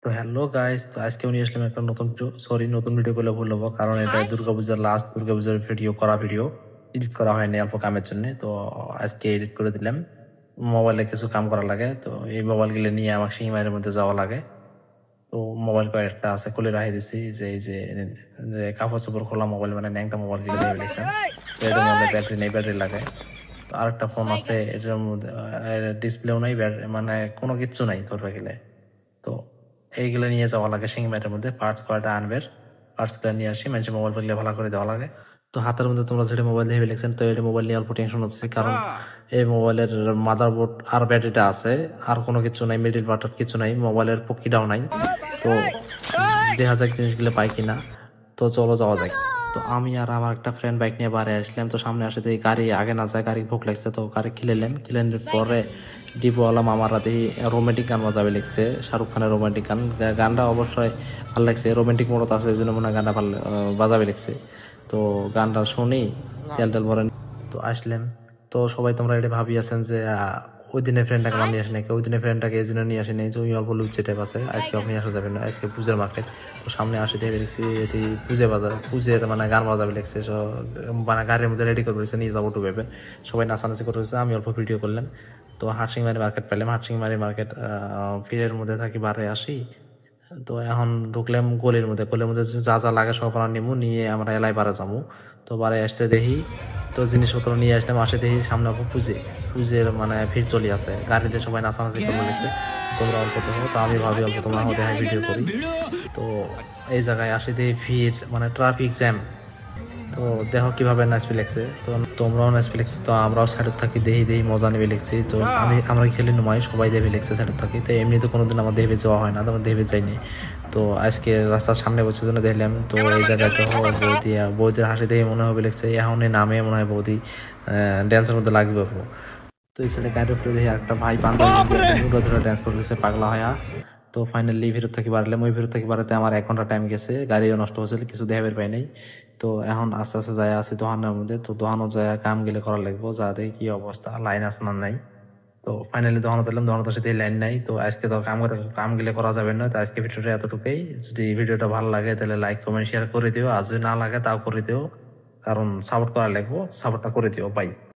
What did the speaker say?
তো hello guys, তো আজকে নিয়ে আসলাম একটা নতুন ভিডিও করলে ভুল হবো, কারণ এটা দুর্গাপূজার লাস্ট দুর্গাপূজার ভিডিও এডিট করা হয়নি অল্প কামের জন্য। তো আজকে এডিট করে দিলাম। মোবাইলে কিছু কাম করা লাগে, তো এই মোবাইলগুলো নিয়ে আমার সিংমাইয়ের মধ্যে যাওয়া লাগে। তো মোবাইল কয়েকটা আছে খুলে রাখি দিছি, যে এই যে যে কাপড় চোপড় খোলা মোবাইল, মানে ন্যাংটা মোবাইল গুলো দিয়ে ফেলেছেন। তো এটার মধ্যে ব্যাটারি নেই, ব্যাটারি লাগে। তো আরেকটা ফোন আছে, এটার মধ্যে ডিসপ্লেও নাই, মানে কোনো কিচ্ছু নাই ধরবে গেলে। তো এইগুলো নিয়ে যাওয়া লাগে সিংমাইয়ের মধ্যে, পার্টস কয়টা আনবে, পার্টসগুলো নিয়ে আসি, মানুষের মোবাইল ফেললে ভালো করে দেওয়া লাগে। তো হাতের মধ্যে তোমরা যেটা মোবাইল দিয়ে ফেলেছেন, তো এটা মোবাইল নিয়ে অল্প টেনশন হচ্ছে, কারণ এই মোবাইলের মাদারবোর্ড আর ব্যাটারিটা আছে, আর কোনো কিছু নাই, মিডিল পার্টার কিছু নাই, মোবাইলের পক্ষীটাও নাই। তো দেখা যাক জিনিসগুলো পাই কিনা। তো চলো যাওয়া যাক। তো আমি আর আমার একটা ফ্রেন্ড বাইক নিয়ে বাইরে আসলাম। তো সামনে আসে দেখি গাড়ি আগে না যায়, গাড়ি ভোগ লাগছে, তো গাড়ি খিলেলেন। পরে ডিপোওয়ালা মামারা দেখি রোমান্টিক গান বাজাবে লিখছে, শাহরুখ খানের রোমান্টিক গান। গানটা অবশ্যই ভালো লাগছে, রোমান্টিক মোড়ত আছে, এই জন্য মনে হয় গানটা ভালো বাজাবে লিখছে। তো গানটা শুনি, তেল তেল ভরে তো আসলাম। তো সবাই তোমরা এটা ভাবি আছেন যে ওই দিনের ফ্রেন্ডটাকে আমার নিয়ে আসে নাকি, ওই দিনের ফ্রেন্ডটাকে এই জন্য নিয়ে আসে নাই যে ওই অল্প লুচ্চে টাইপ আছে, আজকে আপনি আসা যাবেন না, আজকে পূজার মার্কেট। তো সামনে আসে দেখে দেখছি এটি পুজোর মানে গান বাজাবে লিখছে, মানে গাড়ির মধ্যে রেডি করে রয়েছে, নিয়ে যাবো টু ভেবে সবাই নাচানাচি করে রয়েছে, আমি অল্প ভিডিও করলাম। তো হাটসিংমারি মার্কেট পেলাম, হাটসিংমারি মার্কেট ফিরের মধ্যে থাকি বারে আসি। তো এখন ঢুকলাম গলির মধ্যে যা যা লাগে সব আমরা নিমু, নিয়ে আমরা এলাই বারে যাবো। তো বারে আসতে দেখি, তো জিনিসপত্র নিয়ে আসলাম, আসে দেখি সামনে পুজের মানে ভিড় চলে আছে, গাড়িতে সবাই নাচানাচি করে লেগেছে। তোমরা অল্প দেখো, তো আমি ভাবি অল্প তোমরা দেখায় ভিডিও করি। তো এই জায়গায় আসে দেখি ভিড়, মানে ট্রাফিক জ্যাম। তো দেখো কিভাবে নাচবে লেগছে, তো তোমরাও নাচবে লেগছে, তো আমরাও সাইডে থাকি দেখি মজা নেবে লেগছি। তো আমরা খেলি নুমাই, সবাই দেবে লেগছে সাইডে থাকি। তো এমনি তো কোনোদিন আমার দেবে যাওয়া হয় না, তো আমার দেবে যাইনি। তো আজকে রাস্তার সামনে বছর জন্য দেখলাম। তো এই জায়গায় তো বৌদির হাসি দেখে মনে হবে লেগছে এখন নামে মনে হয় বৌদি ড্যান্সের মধ্যে লাগবে। তো এই সাইডে গাড়ির উপরে দেখি একটা ভাই পাঞ্জাবি ধরে ড্যান্স করতেছে পাগলা হয়া। তো ফাইনালি ভিতর থেকে বাড়লাম, ওই ভিতর থেকে বাড়াতে আমার 1 ঘন্টা টাইম গেছে, গাড়িও নষ্ট হয়েছিল, কিছু দেখাবের পাই নাই। তো এখন আস্তে আস্তে যায় আছি দোকানের মধ্যে, তো দোকানও যায় কাম গেলে করা লাগবো, যা দেখি কি অবস্থা, লাইন আসনার নাই। তো ফাইনালি দোকানত এলাম, দোকানের সাথে লাইন নাই। তো আজকে তো কাম গেলে করা যাবে না, তো আজকে ভিডিওটা এতটুকুই। যদি ভিডিওটা ভালো লাগে তাহলে লাইক কমেন্ট শেয়ার করে দিও, আর যদি না লাগে তাও করে দিও, কারণ সাপোর্ট করা লাগবো, সাপোর্টটা করে দিও, বাই।